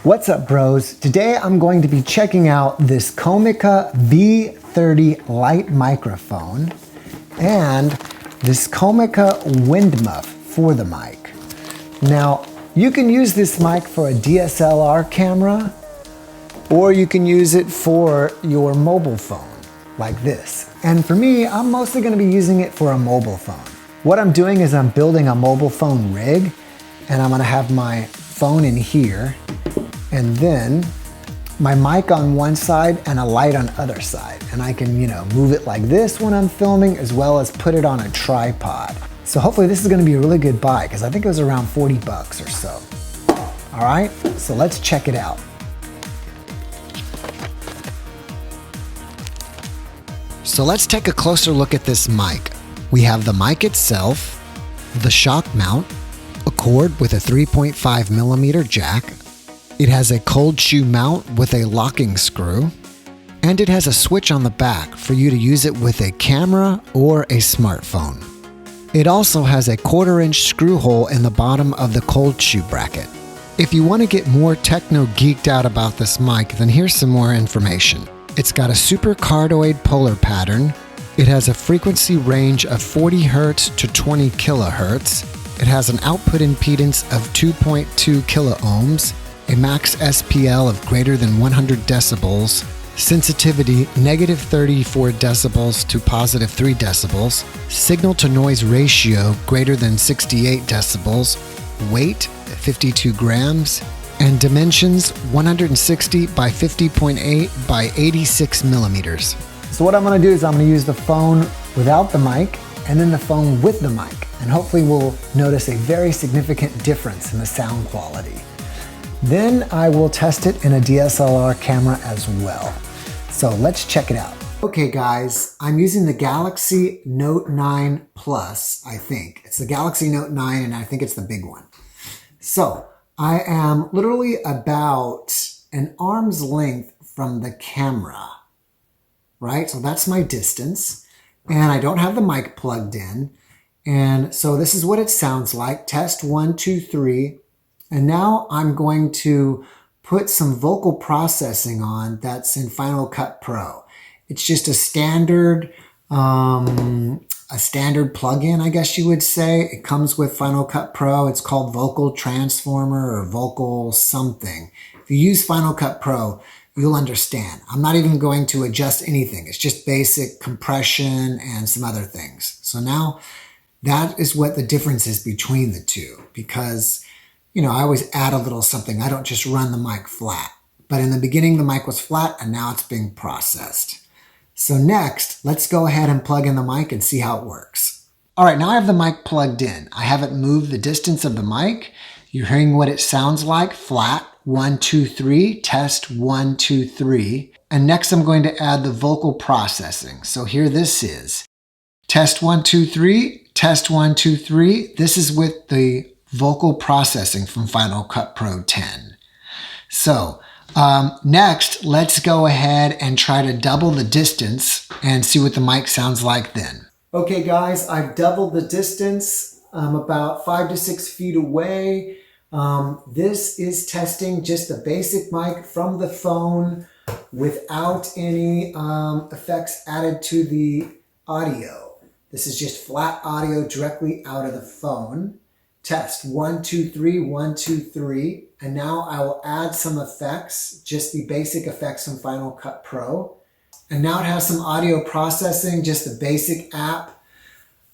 What's up, bros? Today I'm going to be checking out this Comica V30 LITE microphone and this Comica Windmuff for the mic. Now, you can use this mic for a DSLR camera, or you can use it for your mobile phone, like this. And for me, I'm mostly gonna be using it for a mobile phone. What I'm doing is I'm building a mobile phone rig, and I'm gonna have my phone in here, and then my mic on one side and a light on the other side. And I can, move it like this when I'm filming, as well as put it on a tripod. So hopefully this is gonna be a really good buy, because I think it was around 40 bucks or so. All right, so let's check it out. So let's take a closer look at this mic. We have the mic itself, the shock mount, a cord with a 3.5 millimeter jack. It has a cold shoe mount with a locking screw, and it has a switch on the back for you to use it with a camera or a smartphone. It also has a 1/4-inch screw hole in the bottom of the cold shoe bracket. If you want to get more techno geeked out about this mic, then here's some more information. It's got a super cardioid polar pattern. It has a frequency range of 40 Hz to 20 kHz. It has an output impedance of 2.2 kiloohms, a max SPL of greater than 100 decibels, sensitivity -34 decibels to +3 decibels, signal to noise ratio greater than 68 decibels, weight 52 grams, and dimensions 160 by 50.8 by 86 millimeters. So what I'm gonna do is I'm gonna use the phone without the mic and then the phone with the mic, and hopefully we'll notice a very significant difference in the sound quality. Then I will test it in a DSLR camera as well. So let's check it out. Okay guys, I'm using the Galaxy Note 9 Plus, I think. It's the Galaxy Note 9 and I think it's the big one. So I am literally about an arm's length from the camera, right? So that's my distance, and I don't have the mic plugged in. And so this is what it sounds like. Test 1, 2, 3. And now I'm going to put some vocal processing on that's in Final Cut Pro. It's just a standard plugin, I guess you would say. It comes with Final Cut Pro. It's called Vocal Transformer or Vocal something. If you use Final Cut Pro, you'll understand. I'm not even going to adjust anything. It's just basic compression and some other things. So now that is what the difference is between the two, because I always add a little something. I don't just run the mic flat. But in the beginning, the mic was flat, and now it's being processed. So next, let's go ahead and plug in the mic and see how it works. All right, now I have the mic plugged in. I haven't moved the distance of the mic. You're hearing what it sounds like, flat, 1, 2, 3, test 1, 2, 3. And next I'm going to add the vocal processing. So here this is. Test 1, 2, 3, test 1, 2, 3. This is with the vocal processing from Final Cut Pro 10. So next, let's go ahead and try to double the distance and see what the mic sounds like then. Okay guys, I've doubled the distance. I'm about 5 to 6 feet away. This is testing just the basic mic from the phone without any effects added to the audio. This is just flat audio directly out of the phone. Test 1, 2, 3, 1, 2, 3. And now I will add some effects, just the basic effects from Final Cut Pro. And now it has some audio processing, just the basic app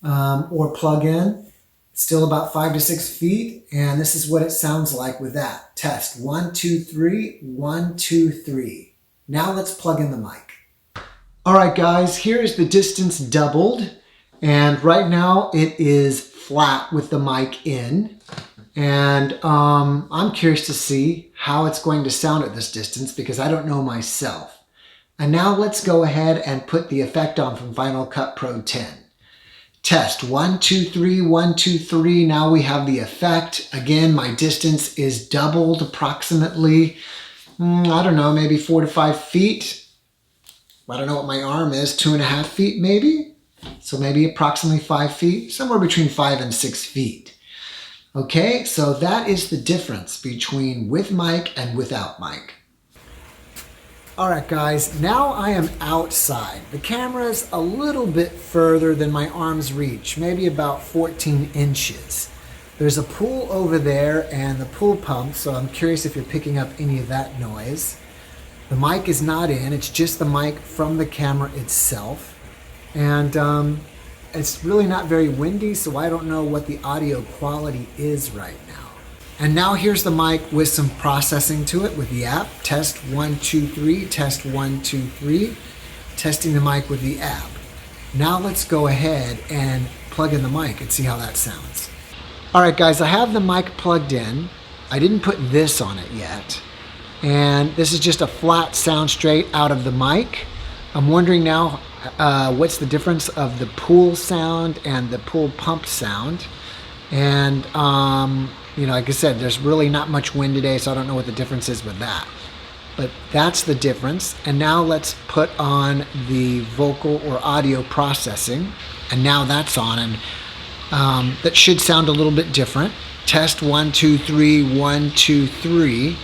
or plug-in. Still about 5 to 6 feet. And this is what it sounds like with that. Test 1, 2, 3, 1, 2, 3. Now let's plug in the mic. All right, guys, here's the distance doubled. And right now it is flat with the mic in. And I'm curious to see how it's going to sound at this distance, because I don't know myself. And now let's go ahead and put the effect on from Final Cut Pro 10. Test 1, 2, 3, 1, 2, 3. Now we have the effect. Again, my distance is doubled approximately, I don't know, maybe 4 to 5 feet. I don't know what my arm is, 2.5 feet maybe? So maybe approximately 5 feet, somewhere between 5 and 6 feet. Okay, so that is the difference between with mic and without mic. All right, guys, now I am outside. The camera's a little bit further than my arms reach, maybe about 14 inches. There's a pool over there and the pool pump, so I'm curious if you're picking up any of that noise. The mic is not in, it's just the mic from the camera itself. And it's really not very windy, so I don't know what the audio quality is right now. And now here's the mic with some processing to it with the app. Test 1, 2, 3, test 1, 2, 3. Testing the mic with the app. Now let's go ahead and plug in the mic and see how that sounds. All right, guys, I have the mic plugged in. I didn't put this on it yet. And this is just a flat sound straight out of the mic. I'm wondering now what's the difference of the pool sound and the pool pump sound. And, you know, like I said, there's really not much wind today, so I don't know what the difference is with that. But that's the difference. And now let's put on the vocal or audio processing. And now that's on, and that should sound a little bit different. Test 1, 2, 3, 1, 2, 3,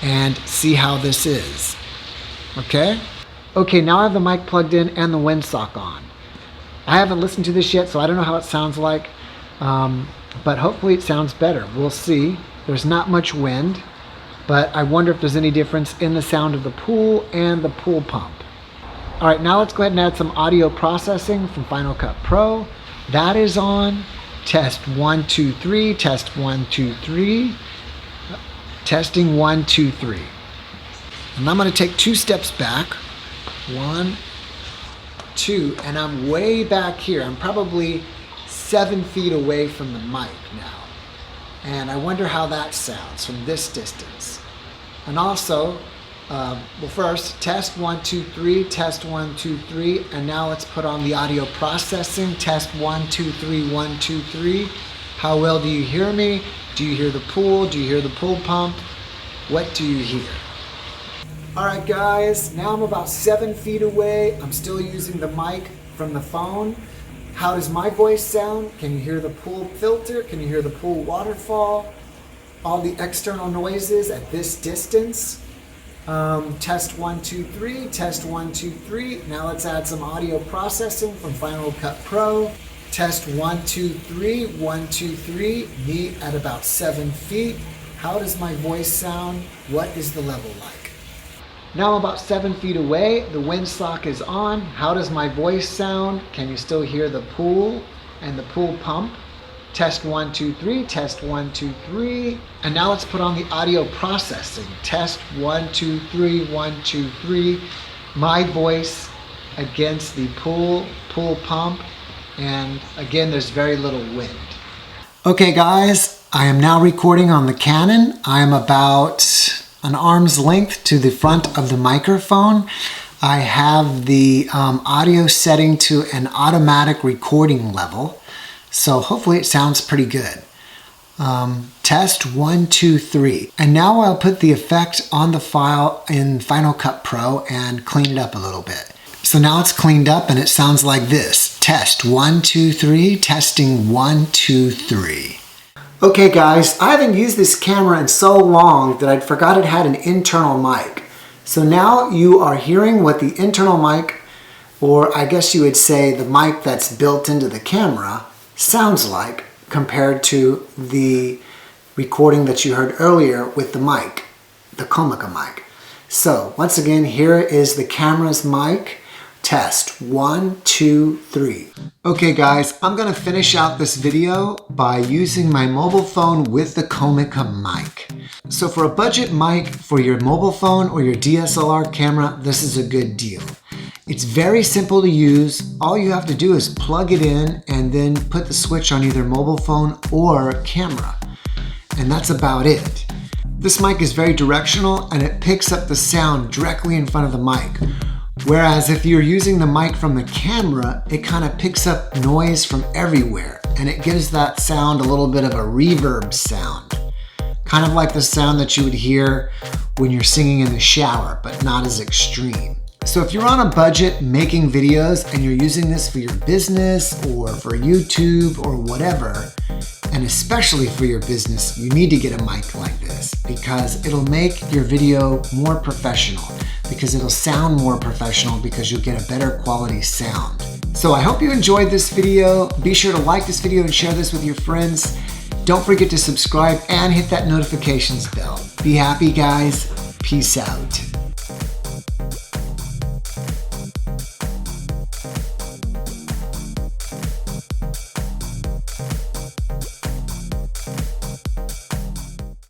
and see how this is. Okay? Okay, now I have the mic plugged in and the windsock on. I haven't listened to this yet, so I don't know how it sounds like, but hopefully it sounds better. We'll see. There's not much wind, but I wonder if there's any difference in the sound of the pool and the pool pump. All right, now let's go ahead and add some audio processing from Final Cut Pro. That is on. Test 1, 2, 3, test 1, 2, 3. Testing 1, 2, 3. And I'm going to take 2 steps back. 1, 2, and I'm way back here. I'm probably 7 feet away from the mic now. And I wonder how that sounds from this distance. And also, well, first, test 1, 2, 3, test 1, 2, 3, and now let's put on the audio processing. Test 1, 2, 3, 1, 2, 3. How well do you hear me? Do you hear the pool? Do you hear the pool pump? What do you hear? All right, guys, now I'm about 7 feet away. I'm still using the mic from the phone. How does my voice sound? Can you hear the pool filter? Can you hear the pool waterfall? All the external noises at this distance. Test 1, 2, 3, test 1, 2, 3. Now let's add some audio processing from Final Cut Pro. Test 1, 2, 3, 1, 2, 3. Me at about 7 feet. How does my voice sound? What is the level like? Now I'm about 7 feet away. The windsock is on. How does my voice sound? Can you still hear the pool and the pool pump? Test 1, 2, 3, test 1, 2, 3. And now let's put on the audio processing. Test 1, 2, 3, 1, 2, 3. My voice against the pool pump. And again, there's very little wind. Okay, guys, I am now recording on the Canon. I am about an arm's length to the front of the microphone. I have the audio setting to an automatic recording level, so hopefully it sounds pretty good. Test 1, 2, 3. And now I'll put the effect on the file in Final Cut Pro and clean it up a little bit. So now it's cleaned up and it sounds like this. Test 1, 2, 3, testing 1, 2, 3. Okay guys, I haven't used this camera in so long that I forgot it had an internal mic. So now you are hearing what the internal mic, or I guess you would say the mic that's built into the camera, sounds like compared to the recording that you heard earlier with the mic, the Comica mic. So once again, here is the camera's mic. Test 1, 2, 3. Okay guys, I'm gonna finish out this video by using my mobile phone with the Comica mic. So for a budget mic for your mobile phone or your DSLR camera, this is a good deal. It's very simple to use. All you have to do is plug it in and then put the switch on either mobile phone or camera. And that's about it. This mic is very directional and it picks up the sound directly in front of the mic. Whereas if you're using the mic from the camera, it kind of picks up noise from everywhere and it gives that sound a little bit of a reverb sound. Kind of like the sound that you would hear when you're singing in the shower, but not as extreme. So if you're on a budget making videos and you're using this for your business or for YouTube or whatever, And especially for your business, you need to get a mic like this because it'll make your video more professional, because it'll sound more professional, because you'll get a better quality sound. So I hope you enjoyed this video. Be sure to like this video and share this with your friends. Don't forget to subscribe and hit that notifications bell. Be happy, guys. Peace out.